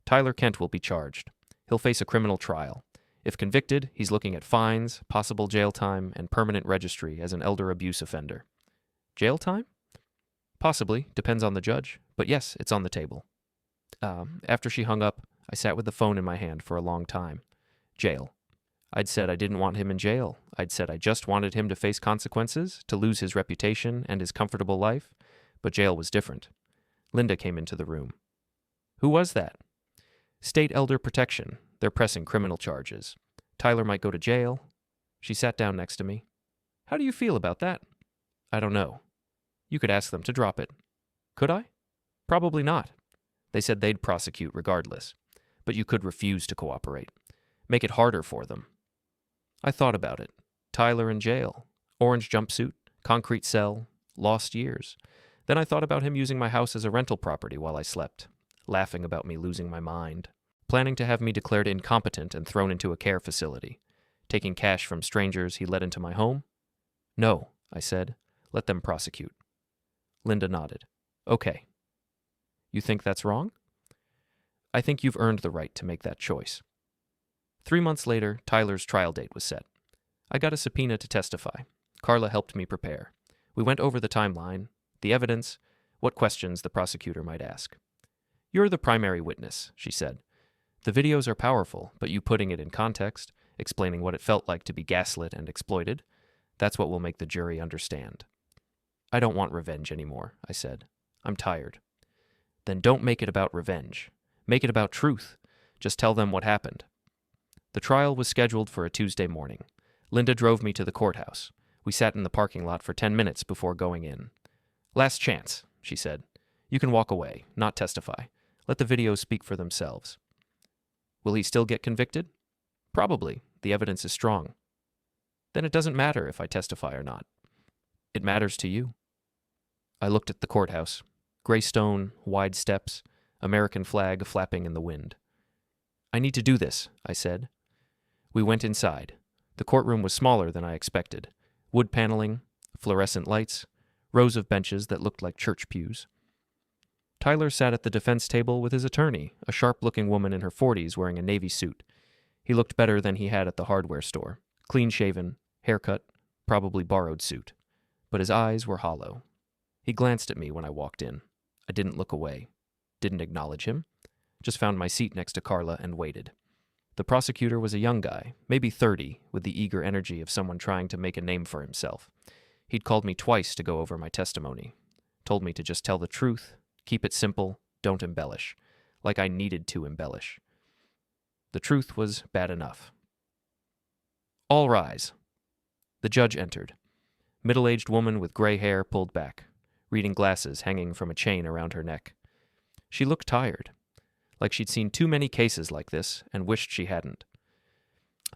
A: Tyler Kent will be charged. He'll face a criminal trial. If convicted, he's looking at fines, possible jail time, and permanent registry as an elder abuse offender. Jail time? Possibly, depends on the judge, but yes, it's on the table. After she hung up, I sat with the phone in my hand for a long time. Jail. I'd said I didn't want him in jail. I'd said I just wanted him to face consequences, to lose his reputation and his comfortable life, but jail was different. Linda came into the room. Who was that? State Elder Protection. They're pressing criminal charges. Tyler might go to jail. She sat down next to me. How do you feel about that? I don't know. You could ask them to drop it. Could I? Probably not. They said they'd prosecute regardless. But you could refuse to cooperate. Make it harder for them. I thought about it. Tyler in jail. Orange jumpsuit. Concrete cell. Lost years. Then I thought about him using my house as a rental property while I slept. Laughing about me losing my mind. Planning to have me declared incompetent and thrown into a care facility. Taking cash from strangers he let into my home? No, I said. Let them prosecute. Linda nodded. Okay. You think that's wrong? I think you've earned the right to make that choice. 3 months later, Tyler's trial date was set. I got a subpoena to testify. Carla helped me prepare. We went over the timeline, the evidence, what questions the prosecutor might ask. You're the primary witness, she said. The videos are powerful, but you putting it in context, explaining what it felt like to be gaslit and exploited, that's what will make the jury understand. I don't want revenge anymore, I said. I'm tired. Then don't make it about revenge. Make it about truth. Just tell them what happened. The trial was scheduled for a Tuesday morning. Linda drove me to the courthouse. We sat in the parking lot for 10 minutes before going in. Last chance, she said. You can walk away, not testify. Let the videos speak for themselves. Will he still get convicted? Probably. The evidence is strong. Then it doesn't matter if I testify or not. It matters to you. I looked at the courthouse. Gray stone, wide steps, American flag flapping in the wind. I need to do this, I said. We went inside. The courtroom was smaller than I expected. Wood paneling, fluorescent lights, rows of benches that looked like church pews. Tyler sat at the defense table with his attorney, a sharp-looking woman in her 40s wearing a navy suit. He looked better than he had at the hardware store. Clean-shaven, haircut, probably borrowed suit. But his eyes were hollow. He glanced at me when I walked in. I didn't look away. didn't acknowledge him, just found my seat next to Carla and waited. The prosecutor was a young guy, maybe 30, with the eager energy of someone trying to make a name for himself. He'd called me twice to go over my testimony, told me to just tell the truth, keep it simple, don't embellish, like I needed to embellish. The truth was bad enough. All rise. The judge entered. Middle-aged woman with gray hair pulled back, reading glasses hanging from a chain around her neck. She looked tired, like she'd seen too many cases like this and wished she hadn't.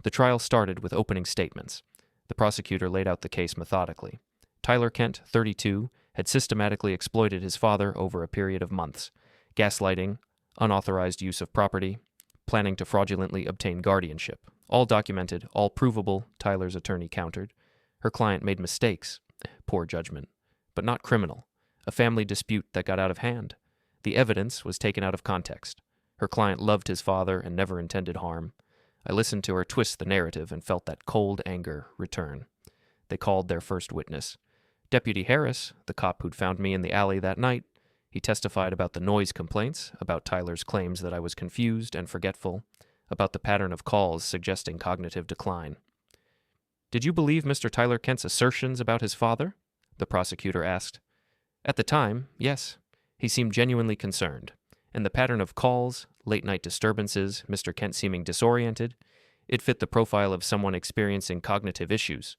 A: The trial started with opening statements. The prosecutor laid out the case methodically. Tyler Kent, 32, had systematically exploited his father over a period of months, gaslighting, unauthorized use of property, planning to fraudulently obtain guardianship. All documented, all provable, Tyler's attorney countered. Her client made mistakes, poor judgment, but not criminal. A family dispute that got out of hand. The evidence was taken out of context. Her client loved his father and never intended harm. I listened to her twist the narrative and felt that cold anger return. They called their first witness. Deputy Harris, the cop who'd found me in the alley that night, he testified about the noise complaints, about Tyler's claims that I was confused and forgetful, about the pattern of calls suggesting cognitive decline. "Did you believe Mr. Tyler Kent's assertions about his father?" the prosecutor asked. At the time, yes. He seemed genuinely concerned. And the pattern of calls, late-night disturbances, Mr. Kent seeming disoriented, it fit the profile of someone experiencing cognitive issues.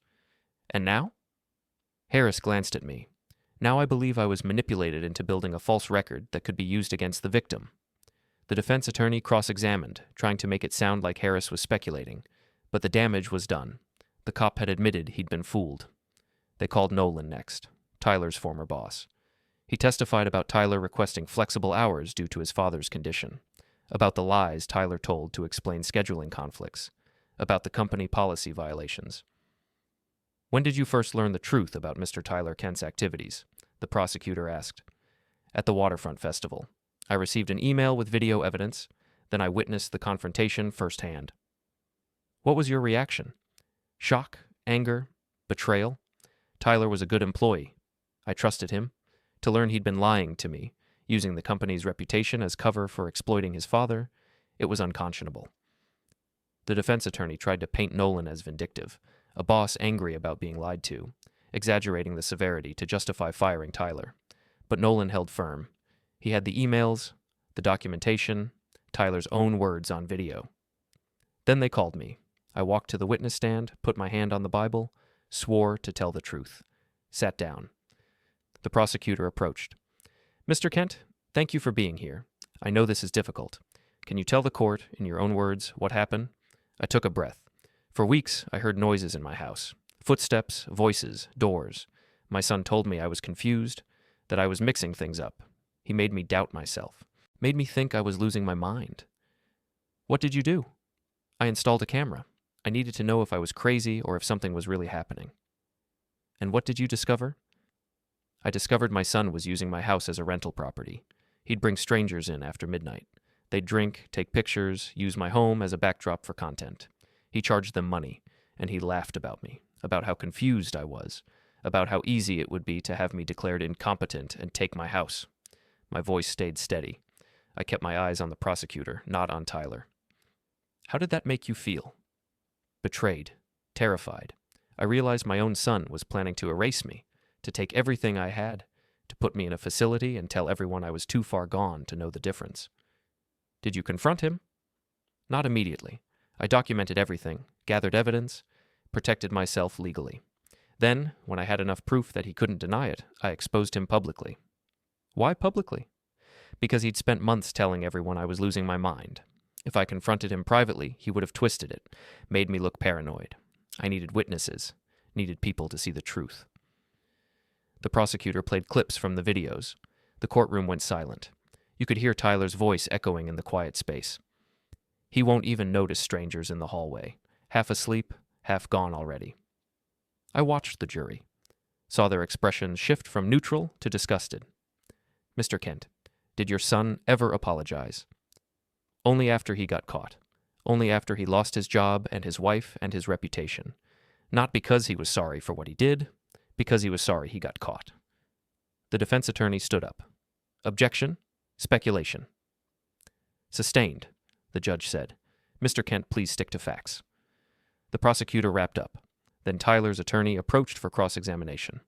A: And now? Harris glanced at me. Now I believe I was manipulated into building a false record that could be used against the victim. The defense attorney cross-examined, trying to make it sound like Harris was speculating, but the damage was done. The cop had admitted he'd been fooled. They called Nolan next, Tyler's former boss. He testified about Tyler requesting flexible hours due to his father's condition, about the lies Tyler told to explain scheduling conflicts, about the company policy violations. "When did you first learn the truth about Mr. Tyler Kent's activities?" the prosecutor asked. "At the Waterfront Festival. I received an email with video evidence, then I witnessed the confrontation firsthand." "What was your reaction? Shock, anger, betrayal?" Tyler was a good employee. I trusted him. To learn he'd been lying to me, using the company's reputation as cover for exploiting his father, it was unconscionable. The defense attorney tried to paint Nolan as vindictive, a boss angry about being lied to, exaggerating the severity to justify firing Tyler. But Nolan held firm. He had the emails, the documentation, Tyler's own words on video. Then they called me. I walked to the witness stand, put my hand on the Bible, swore to tell the truth. Sat down. The prosecutor approached. "Mr. Kent, thank you for being here. I know this is difficult. Can you tell the court, in your own words, what happened?" I took a breath. For weeks, I heard noises in my house. Footsteps, voices, doors. My son told me I was confused, that I was mixing things up. He made me doubt myself. Made me think I was losing my mind. "What did you do?" "I installed a camera. I needed to know if I was crazy or if something was really happening." "And what did you discover?" "I discovered my son was using my house as a rental property. He'd bring strangers in after midnight. They'd drink, take pictures, use my home as a backdrop for content. He charged them money, and he laughed about me, about how confused I was, about how easy it would be to have me declared incompetent and take my house." My voice stayed steady. I kept my eyes on the prosecutor, not on Tyler. "How did that make you feel?" "Betrayed, terrified. I realized my own son was planning to erase me, to take everything I had, to put me in a facility and tell everyone I was too far gone to know the difference." "Did you confront him?" "Not immediately. I documented everything, gathered evidence, protected myself legally. Then, when I had enough proof that he couldn't deny it, I exposed him publicly." "Why publicly?" "Because he'd spent months telling everyone I was losing my mind. If I confronted him privately, he would have twisted it, made me look paranoid. I needed witnesses, needed people to see the truth." The prosecutor played clips from the videos. The courtroom went silent. You could hear Tyler's voice echoing in the quiet space. "He won't even notice strangers in the hallway, half asleep, half gone already." I watched the jury, saw their expressions shift from neutral to disgusted. "Mr. Kent, did your son ever apologize?" "Only after he got caught. Only after he lost his job and his wife and his reputation. Not because he was sorry for what he did, because he was sorry he got caught." The defense attorney stood up. "Objection. Speculation. Sustained, the judge said. Mr. Kent, please stick to facts. The prosecutor wrapped up. Then Tyler's attorney approached for cross-examination.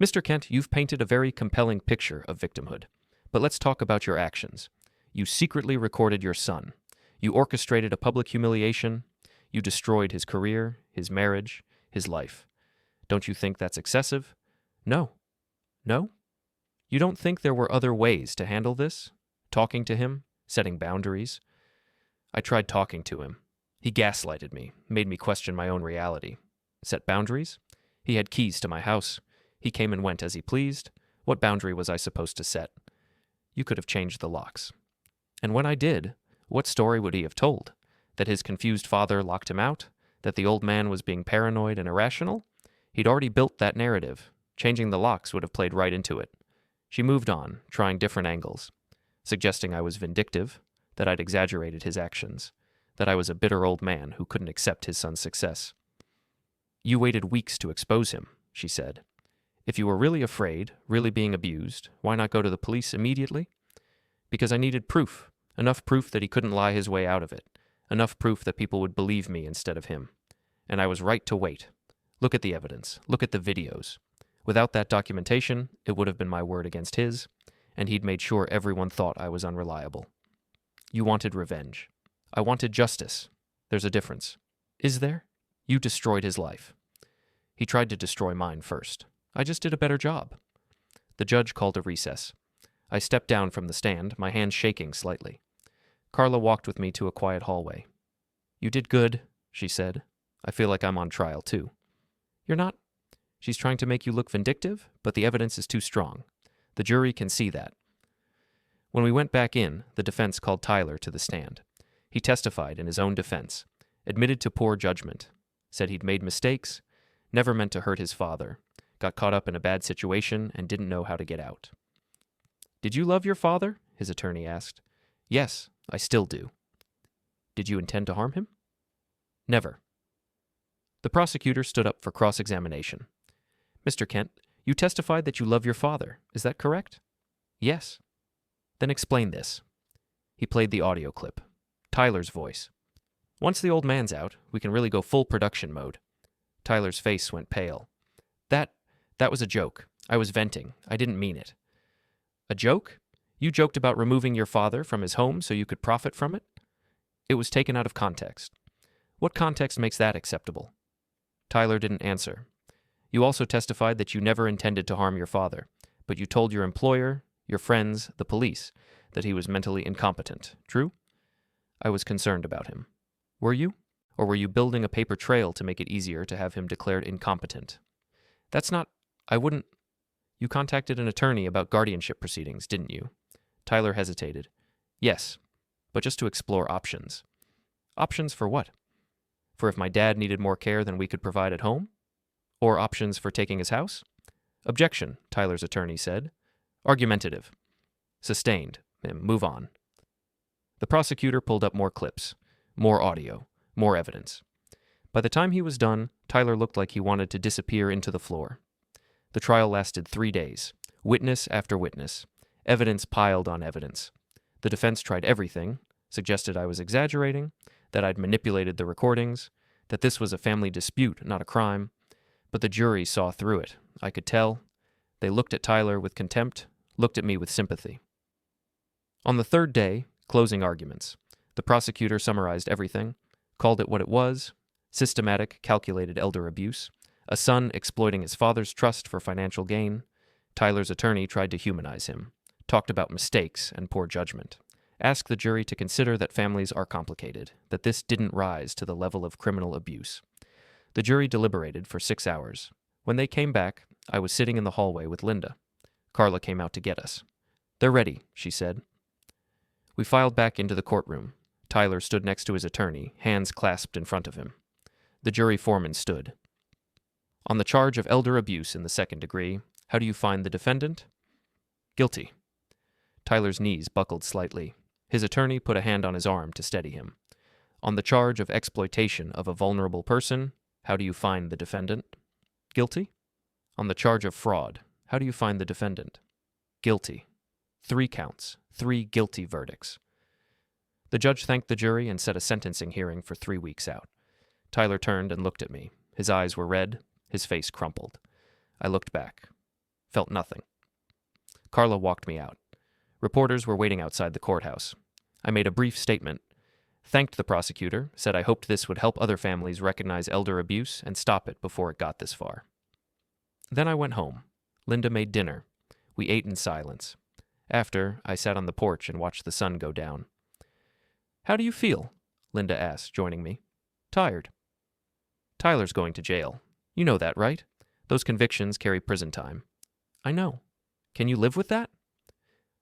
A: Mr. Kent, you've painted a very compelling picture of victimhood. But let's talk about your actions. You secretly recorded your son. You orchestrated a public humiliation. You destroyed his career, his marriage, his life. Don't you think that's excessive? No. No? You don't think there were other ways to handle this? Talking to him? Setting boundaries? I tried talking to him. He gaslighted me, made me question my own reality. Set boundaries? He had keys to my house. He came and went as he pleased. What boundary was I supposed to set? You could have changed the locks. And when I did, what story would he have told? That his confused father locked him out? That the old man was being paranoid and irrational? He'd already built that narrative. Changing the locks would have played right into it. She moved on, trying different angles, suggesting I was vindictive, that I'd exaggerated his actions, that I was a bitter old man who couldn't accept his son's success. You waited weeks to expose him, she said. If you were really afraid, really being abused, why not go to the police immediately? Because I needed proof, enough proof that he couldn't lie his way out of it, enough proof that people would believe me instead of him. And I was right to wait. Look at the evidence, look at the videos. Without that documentation, it would have been my word against his, and he'd made sure everyone thought I was unreliable. You wanted revenge. I wanted justice. There's a difference. Is there? You destroyed his life. He tried to destroy mine first. I just did a better job. The judge called a recess. I stepped down from the stand, my hand shaking slightly. Carla walked with me to a quiet hallway. You did good, she said. I feel like I'm on trial, too. You're not. She's trying to make you look vindictive, but the evidence is too strong. The jury can see that. When we went back in, the defense called Tyler to the stand. He testified in his own defense, admitted to poor judgment, said he'd made mistakes, never meant to hurt his father, got caught up in a bad situation and didn't know how to get out. Did you love your father? His attorney asked. Yes, I still do. Did you intend to harm him? Never. The prosecutor stood up for cross-examination. Mr. Kent, you testified that you love your father. Is that correct? Yes. Then explain this. He played the audio clip. Tyler's voice. Once the old man's out, we can really go full production mode. Tyler's face went pale. That was a joke. I was venting. I didn't mean it. A joke? You joked about removing your father from his home so you could profit from it? It was taken out of context. What context makes that acceptable? Tyler didn't answer. You also testified that you never intended to harm your father, but you told your employer, your friends, the police, that he was mentally incompetent. True? I was concerned about him. Were you? Or were you building a paper trail to make it easier to have him declared incompetent? That's not... I wouldn't... You contacted an attorney about guardianship proceedings, didn't you? Tyler hesitated. Yes, but just to explore options. Options for what? For if my dad needed more care than we could provide at home? Or options for taking his house? Objection, Tyler's attorney said. Argumentative. Sustained. Move on. The prosecutor pulled up more clips, more audio, more evidence. By the time he was done, Tyler looked like he wanted to disappear into the floor. The trial lasted 3 days. Witness after witness. Evidence piled on evidence. The defense tried everything, suggested I was exaggerating, that I'd manipulated the recordings, that this was a family dispute, not a crime. But the jury saw through it. I could tell. They looked at Tyler with contempt, looked at me with sympathy. On the third day, closing arguments. The prosecutor summarized everything, called it what it was, systematic, calculated elder abuse, a son exploiting his father's trust for financial gain. Tyler's attorney tried to humanize him, talked about mistakes and poor judgment, asked the jury to consider that families are complicated, that this didn't rise to the level of criminal abuse. The jury deliberated for 6 hours. When they came back, I was sitting in the hallway with Linda. Carla came out to get us. They're ready, she said. We filed back into the courtroom. Tyler stood next to his attorney, hands clasped in front of him. The jury foreman stood. On the charge of elder abuse in the second degree, how do you find the defendant? Guilty. Tyler's knees buckled slightly. His attorney put a hand on his arm to steady him. On the charge of exploitation of a vulnerable person, how do you find the defendant? Guilty. On the charge of fraud, how do you find the defendant? Guilty. 3 counts, 3 guilty verdicts. The judge thanked the jury and set a sentencing hearing for 3 weeks out. Tyler turned and looked at me. His eyes were red, his face crumpled. I looked back. Felt nothing. Carla walked me out. Reporters were waiting outside the courthouse. I made a brief statement, thanked the prosecutor, said I hoped this would help other families recognize elder abuse and stop it before it got this far. Then I went home. Linda made dinner. We ate in silence. After, I sat on the porch and watched the sun go down. "How do you feel?" Linda asked, joining me. "Tired." "Tyler's going to jail. You know that, right? Those convictions carry prison time." "I know. Can you live with that?"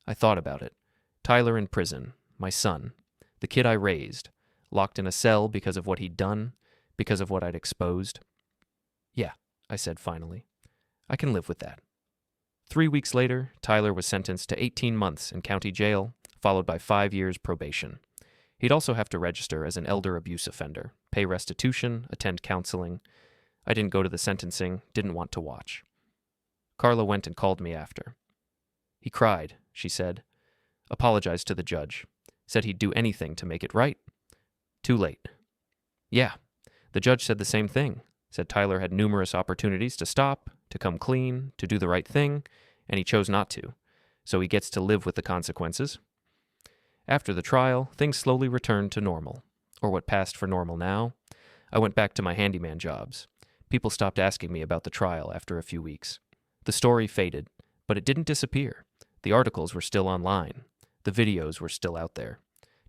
A: I thought about it. Tyler in prison, my son, the kid I raised, locked in a cell because of what he'd done, because of what I'd exposed. "Yeah," I said finally. "I can live with that." 3 weeks later, Tyler was sentenced to 18 months in county jail, followed by 5 years probation. He'd also have to register as an elder abuse offender, pay restitution, attend counseling. I didn't go to the sentencing, didn't want to watch. Carla went and called me after. "He cried," she said. Apologized to the judge. Said he'd do anything to make it right. Too late. Yeah, the judge said the same thing. Said Tyler had numerous opportunities to stop, to come clean, to do the right thing, and he chose not to. So he gets to live with the consequences. After the trial, things slowly returned to normal, or what passed for normal now. I went back to my handyman jobs. People stopped asking me about the trial after a few weeks. The story faded, but it didn't disappear. The articles were still online. The videos were still out there.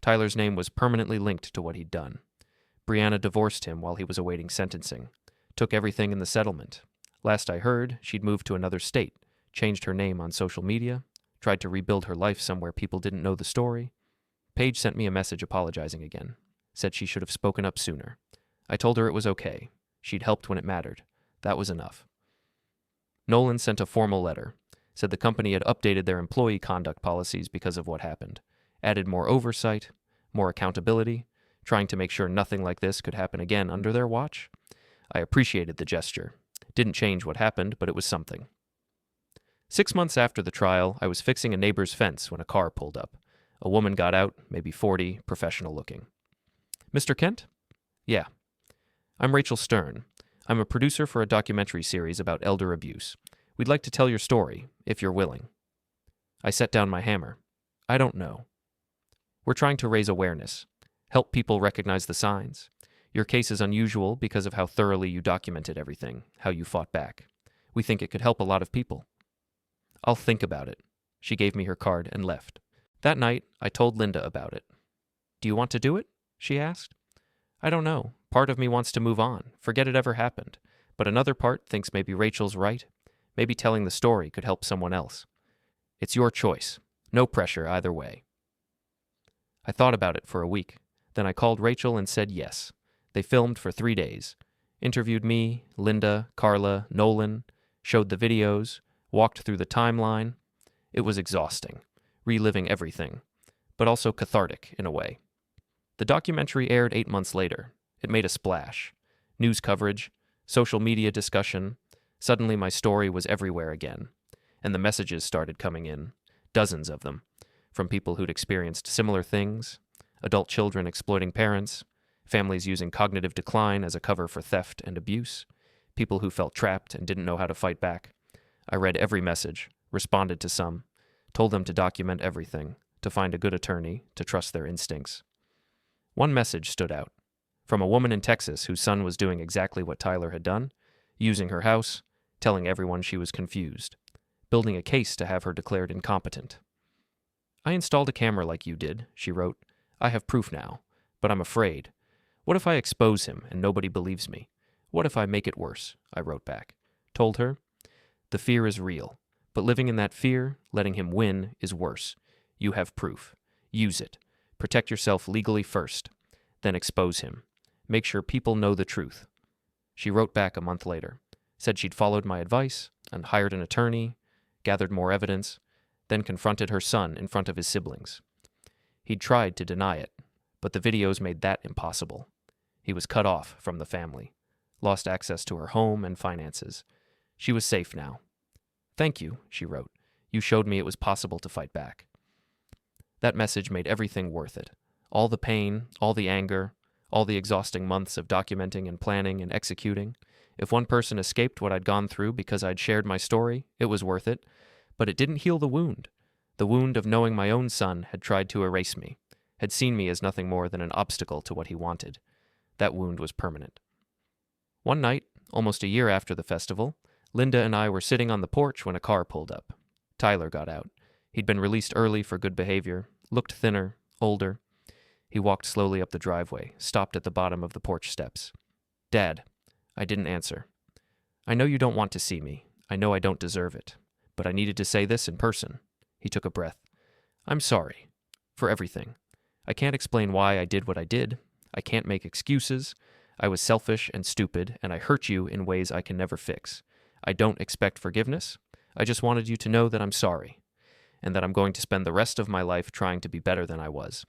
A: Tyler's name was permanently linked to what he'd done. Brianna divorced him while he was awaiting sentencing. Took everything in the settlement. Last I heard, she'd moved to another state, changed her name on social media, tried to rebuild her life somewhere people didn't know the story. Paige sent me a message apologizing again. Said she should have spoken up sooner. I told her it was okay. She'd helped when it mattered. That was enough. Nolan sent a formal letter. Said the company had updated their employee conduct policies because of what happened. Added more oversight, more accountability, trying to make sure nothing like this could happen again under their watch. I appreciated the gesture. Didn't change what happened, but it was something. 6 months after the trial, I was fixing a neighbor's fence when a car pulled up. A woman got out, maybe 40, professional looking. "Mr. Kent?" "Yeah." "I'm Rachel Stern. I'm a producer for a documentary series about elder abuse. We'd like to tell your story, if you're willing." I set down my hammer. "I don't know." "We're trying to raise awareness, help people recognize the signs. Your case is unusual because of how thoroughly you documented everything, how you fought back. We think it could help a lot of people." "I'll think about it." She gave me her card and left. That night, I told Linda about it. "Do you want to do it?" she asked. "I don't know. Part of me wants to move on, forget it ever happened. But another part thinks maybe Rachel's right. Maybe telling the story could help someone else. It's your choice. No pressure either way." I thought about it for a week. Then I called Rachel and said yes. They filmed for 3 days. Interviewed me, Linda, Carla, Nolan, showed the videos, walked through the timeline. It was exhausting, reliving everything, but also cathartic in a way. The documentary aired 8 months later. It made a splash. News coverage, social media discussion. Suddenly my story was everywhere again. And the messages started coming in, dozens of them, from people who'd experienced similar things, adult children exploiting parents, families using cognitive decline as a cover for theft and abuse, people who felt trapped and didn't know how to fight back. I read every message, responded to some, told them to document everything, to find a good attorney, to trust their instincts. One message stood out, from a woman in Texas whose son was doing exactly what Tyler had done, using her house, telling everyone she was confused, building a case to have her declared incompetent. "I installed a camera like you did," she wrote. "I have proof now, but I'm afraid. What if I expose him and nobody believes me? What if I make it worse?" I wrote back. Told her, "The fear is real, but living in that fear, letting him win, is worse. You have proof. Use it. Protect yourself legally first, then expose him. Make sure people know the truth." She wrote back a month later, said she'd followed my advice and hired an attorney, gathered more evidence, then confronted her son in front of his siblings. He'd tried to deny it, but the videos made that impossible. He was cut off from the family, lost access to her home and finances. She was safe now. "Thank you," she wrote. You showed me it was possible to fight back. That message made everything worth it. All the pain, all the anger, all the exhausting months of documenting and planning and executing. If one person escaped what I'd gone through because I'd shared my story, it was worth it. But it didn't heal the wound of knowing my own son had tried to erase me, had seen me as nothing more than an obstacle to what he wanted. That wound was permanent. One night, almost a year after the festival, Linda and I were sitting on the porch when a car pulled up. Tyler got out. He'd been released early for good behavior, looked thinner, older. He walked slowly up the driveway, stopped at the bottom of the porch steps. "Dad." I didn't answer. "I know you don't want to see me. I know I don't deserve it. But I needed to say this in person." He took a breath. "I'm sorry. For everything. I can't explain why I did what I did. I can't make excuses. I was selfish and stupid, and I hurt you in ways I can never fix. I don't expect forgiveness. I just wanted you to know that I'm sorry, and that I'm going to spend the rest of my life trying to be better than I was."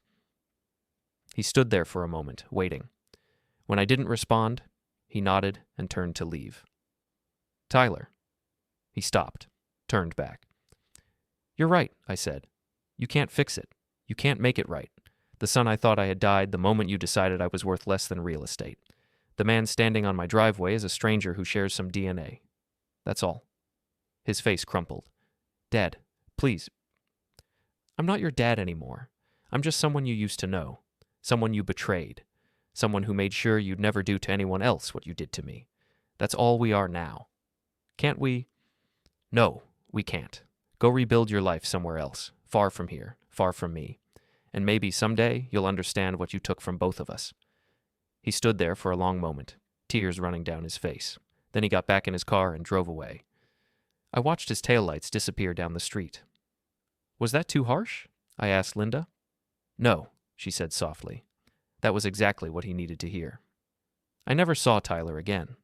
A: He stood there for a moment, waiting. When I didn't respond, he nodded and turned to leave. "Tyler." He stopped, turned back. "You're right," I said. "You can't fix it. You can't make it right. The son I thought I had died the moment you decided I was worth less than real estate. The man standing on my driveway is a stranger who shares some DNA. That's all." His face crumpled. "Dad, please." "I'm not your dad anymore. I'm just someone you used to know. Someone you betrayed. Someone who made sure you'd never do to anyone else what you did to me. That's all we are now. Can't we?" "No, we can't. Go rebuild your life somewhere else, far from here, far from me. And maybe someday you'll understand what you took from both of us." He stood there for a long moment, tears running down his face. Then he got back in his car and drove away. I watched his taillights disappear down the street. "Was that too harsh?" I asked Linda. "No," she said softly. That was exactly what he needed to hear. I never saw Tyler again.